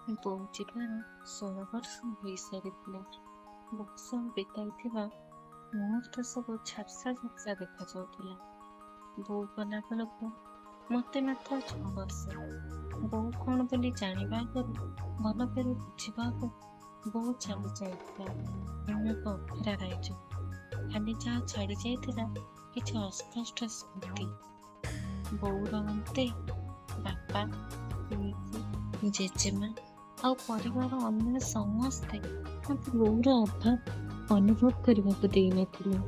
ବୋଉ ଯିବାର 16 ବର୍ଷ ହୋଇସାରିଥିଲା। ବର୍ଷ ବିତାଇଥିବା ମୁହୂର୍ତ୍ତ ସବୁ ଝାପ୍ସା ଝାପ୍ସା ଦେଖାଯାଉଥିଲା। ବୋଉ ଗଲା ବେଳକୁ ମତେ ମାତ୍ର 6 ବର୍ଷ। ବୋଉ କଣ ବୋଲି ଜାଣିବା ଆଗରୁ, ଭଲ କରି ବୁଝିବା ଆଗରୁ ବୋଉ ଚାଲି ଯାଇଥିଲା। ମୁଁ ଏକ ଅଭେରା ରାଇଜ। ଖାଲି ଯାହା ଛାଡ଼ି ଯାଇଥିଲା କିଛି ଅସ୍ପଷ୍ଟ ସ୍ମୃତି। ବୋଉର ଅନ୍ତେ ବାପା, ପିଇସି, ଜେଜେମା ଆଉ ପରିବାର ଅନ୍ୟ ସମସ୍ତେ ମତେ ବୋଉର ଅଭାବ ଅନୁଭବ କରିବାକୁ ଦେଇନଥିଲେ।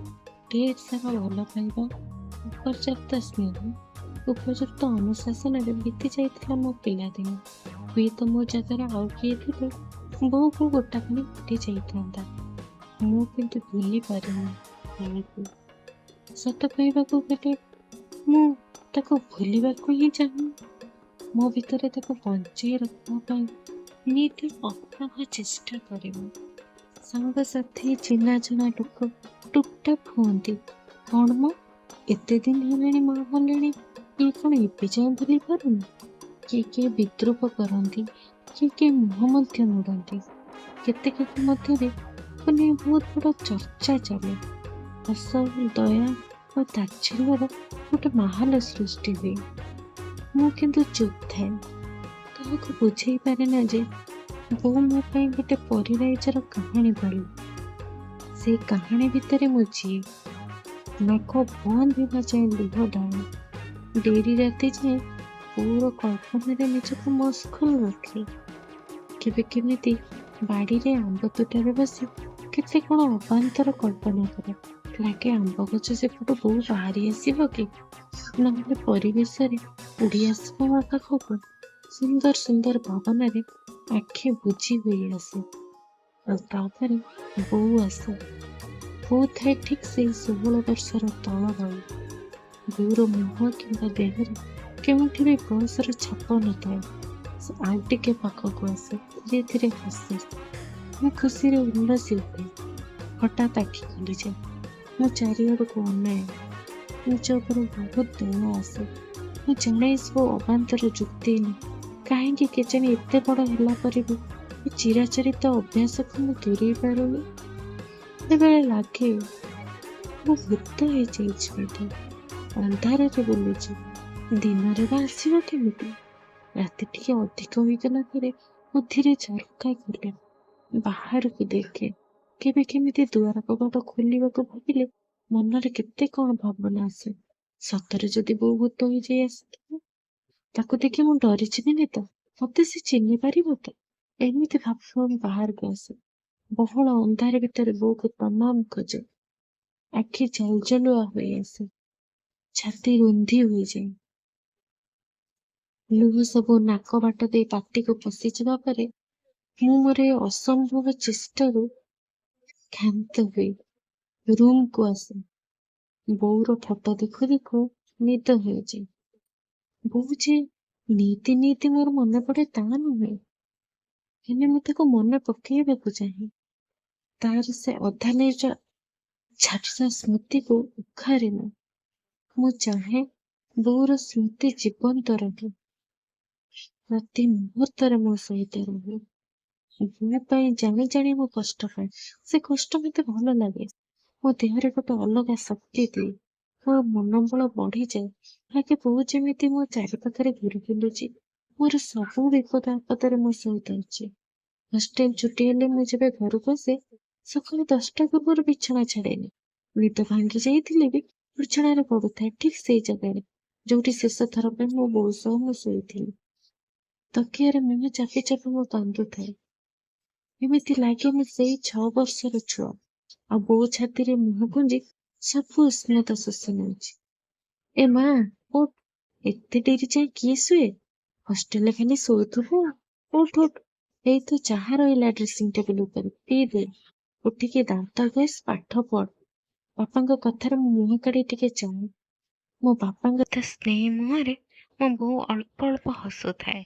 ଢେର ସାରା ଭଲ ପାଇବା, ଉପର୍ଯ୍ୟାପ୍ତ ସ୍ନେହ, ଉପଯୁକ୍ତ ଅନୁଶାସନରେ ବିତି ଯାଇଥିଲା ମୋ ପିଲାଦିନ। ହୁଏତ ମୋ ଜାଗାରେ ଆଉ କିଏ ଥିଲେ ବୋଉକୁ ଗୋଟାପଣି ଫୁଟି ଯାଇଥାନ୍ତା। ମୁଁ କିନ୍ତୁ ଭୁଲି ପାରିନି ବୋଉକୁ। ସତ କହିବାକୁ ଗଲେ ମୁଁ ତାକୁ ଭୁଲିବାକୁ ହିଁ ଚାହୁଁନି। ମୋ ଭିତରେ ତାକୁ ବଞ୍ଚେଇ ରଖିବା ପାଇଁ ନିତି ଅପ୍ରଭ ଚେଷ୍ଟା କରିବ। ସାଙ୍ଗସାଥି, ଚିହ୍ନା ଜଣା ଲୋକ ଟୁକଟାକ୍ ହୁଅନ୍ତି, କଣ ମ ଏତେ ଦିନ ହେଲାଣି ମା ହେଲେଣି, ଇଏ କଣ ଏବେ ଯାଏଁ ଭୁଲି ପାରୁନି? କିଏ ବିଦ୍ରୂପ କରନ୍ତି, କିଏ ମୁହଁ ମଧ୍ୟ ମୋଡ଼ନ୍ତି। କେତେ ମଧ୍ୟରେ ମାନେ ବହୁତ ବଡ଼ ଚର୍ଚ୍ଚା ଚାଲେ। ହସ, ଦୟା ଓ ତାଚ୍ଛଲ୍ୟର ଗୋଟେ ମାହୋଲ ସୃଷ୍ଟି ହୁଏ। ମୁଁ କିନ୍ତୁ ଚୁପ୍ ଥାଏ। କାହାକୁ ବୁଝେଇ ପାରେ ନା ଯେ ବୋଉ ମୋ ପାଇଁ ଗୋଟେ ପରିରାଇଜର କାହାଣୀ ଭଳି। ସେଇ କାହାଣୀ ଭିତରେ ମୁଁ ଯିଏ। ନାକ ବନ୍ଦ ହେବା ଯାଏ ଲୁହ ଢାଳେ। ଡେରି ରାତି ଯାଏ ବୋଉର କଳ୍ପନାରେ ନିଜକୁ ମସଗୁଲ ରଖେ। କେବେ କେମିତି ବାଡ଼ିରେ ଆମ୍ବ ତୋଟାରେ ବସି କେତେ କଣ ଅବାନ୍ତର କଳ୍ପନା କରେ। ଲାଗେ ଆମ୍ବ ଗଛ ସେପଟୁ ବୋଉ ବାହାରି ଆସିବ କି, ନହେଲେ ପରିବେଶରେ ଉଡ଼ି ଆସିବ ମୋ ପାଖକୁ। ସୁନ୍ଦର ସୁନ୍ଦର ଭାବନାରେ ଆଖି ବୁଜି ହୋଇ ଆସେ। ଆଉ ତାପରେ ବୋଉ ଆସେ। ବୋଉ ଥାଏ ଠିକ୍ ସେଇ 16 ବର୍ଷର ତଳ ଭଳି। ବୋଉର ମୁହଁ କିମ୍ବା ଦେହରେ କେଉଁଠି ବି ବୟସର ଛାପ ନଥାଏ। ସେ ଆଉ ଟିକେ ପାଖକୁ ଆସେ, ଧୀରେ ଧୀରେ ହସେ। ମୁଁ ଖୁସିରେ ଉଲ୍ଲସି ଉଠେ। ହଠାତ୍ ଆଖି ଖୋଲିଯାଏ। ମୁଁ ଚାରିଆଡ଼କୁ ଅନାଏ। ନିଜ ଉପରେ ବହୁତ ଦୟା ଆସେ। ମୁଁ ଜାଣେ ସବୁ ଅବାନ୍ତର ଯୁକ୍ତି ନୁହେଁ। କାହିଁକି କେଜାଣି ଏତେ ବଡ଼ ହେଲା ପରେ ବି ଏ ଚିରାଚରିତ ଅଭ୍ୟାସକୁ ମୁଁ ଦୂରେଇ ପାରୁନି। ବେଳେବେଳେ ଲାଗେ ମୁଁ ଭୂତ ହେଇଯାଇଛି ବୋଧେ। ଅନ୍ଧାରରେ ବୁଲୁଛି, ଦିନରେ ବା ଆସିବ କେମିତି? ରାତି ଟିକେ ଅଧିକ ହୋଇଗଲା ପରେ ମୁଁ ଧୀରେ ଝରକା ଖୋଲେ, ବାହାରକୁ ଦେଖେ। କେବେ କେମିତି ଦୁଆର କବାଟ ଖୋଲିବାକୁ ଭାବିଲେ ମନରେ କେତେ କଣ ଭାବନା ଆସେ। ସତରେ ଯଦି ବୋଉ ଭୂତ ହୋଇଯାଇ ଆସିଥିବ, ତାକୁ ଦେଖି ମୁଁ ଡରିଯିବିନି ତ? ମତେ ସେ ଚିହ୍ନି ପାରିବ ତ? ଏମିତି ଭାବି ମୁଁ ବାହାରକୁ ଆସେ। ବହଳ ଅନ୍ଧାର ଭିତରେ ବୋଉକୁ ତମାମ ଖୋଜେ। ଆଖି ଜଲଜଲୁଆ ହୋଇ ଆସେ, ଛାତି ରୁନ୍ଧି ହୋଇଯାଏ। ଲୁହ ସବୁ ନାକ ବାଟ ଦେଇ ପାଟିକୁ ପଶିଯିବା ପରେ ମୁଁ ମୋର ଏ ଅସମ୍ଭବ ଚେଷ୍ଟାରୁ କ୍ଷାନ୍ତ ହୁଏ। ରୁମକୁ ଆସେ। ବୋଉର ଫଟୋ ଦେଖୁ ଦେଖୁ ନିଦ ହୋଇଯାଏ। ବୋଉ ଯେ ନିତି ନିତି ମୋର ମନେ ପଡେ ତା ନୁହେଁ, ହେଲେ ମୁଁ ତାକୁ ମନେ ପକେଇବାକୁ ଚାହେଁ। ତାର ସେ ଅଧା ନିଜ ଝାପ୍ସା ସ୍ମୃତିକୁ ଉଖାରେ ମୁଁ ଚାହେଁ ବୋଉର ସ୍ମୃତି ଜୀବନ୍ତ ରହୁ, ପ୍ରତି ମୁହୂର୍ତ୍ତରେ ମୋ ସହିତ ରହୁ। ବୋଉ ପାଇଁ ଜାଣି ଜାଣି ମୁଁ କଷ୍ଟ ପାଏ। ସେ କଷ୍ଟ ମତେ ଭଲ ଲାଗେ। ମୋ ଦେହରେ ଗୋଟେ ଅଲଗା ଶକ୍ତି ଦିଏ। ମୋର ମନୋବଳ ବଢିଯାଏ। ଲାଗେ ବୋଉ ଯେମିତି ମୋ ଚାରିପାଖରେ ଘୁରି ବୁଲୁଛି। ମୋର ସବୁ ବିପଦ ଆପଦରେ ମୋ ସହିତ ଅଛି। ହଷ୍ଟେଲ ଛୁଟି ହେଲେ ମୁଁ ଯେବେ ଘରକୁ ଆସେ, ସକାଳ 10ଟା ପୂର୍ବରୁ ବିଛଣା ଛାଡେନି। ନିଦ ଭାଙ୍ଗି ଯାଇଥିଲେ ବି ବିଛଣାରେ ପଡୁଥାଏ ଠିକ୍ ସେଇ ଜାଗାରେ ଯୋଉଠି ଶେଷ ଥର ପାଇଁ ମୋ ବୋଉ ସହ ମୁଁ ଶୋଇଥିଲି। ତକିଆରେ ମୁହଁ ଚାପି ଚାପି ମୁଁ କାନ୍ଦୁଥାଏ। ଏମିତି ଲାଗେ ମୁଁ ସେଇ 6 ବର୍ଷର ଛୁଆ, ଆଉ ବୋଉ ଛାତିରେ ମୁହଁ ଗୁଞ୍ଜି ସବୁ ଉଷ୍ଣତା ଶୋଷି ନେଉଛି। ଏ ମା, ଉଠ, ଏତେ ଡେରି ଯାଏ କିଏ ଶୁଏ? ହଷ୍ଟେଲରେ ଖାଲି ଶୋଉଥିବୁ। ଉଠ ଉଠ, ଏଇ ତ ଚାହା ରହିଲା ଡ୍ରେସିଂ ଟେବୁଲ ଉପରେ, ପିଇଦେ। ଉଠିକି ଦାନ୍ତ ଘଷ୍, ପାଠ ପଢ। ବାପାଙ୍କ କଥାରେ ମୁଁ ମୁହଁ କାଢି ଟିକେ ଚାହେଁ। ମୋ ବାପାଙ୍କ କଥା ସ୍ନେହ ମୁହଁରେ ମୋ ବୋଉ ଅଳ୍ପ ଅଳ୍ପ ହସୁଥାଏ।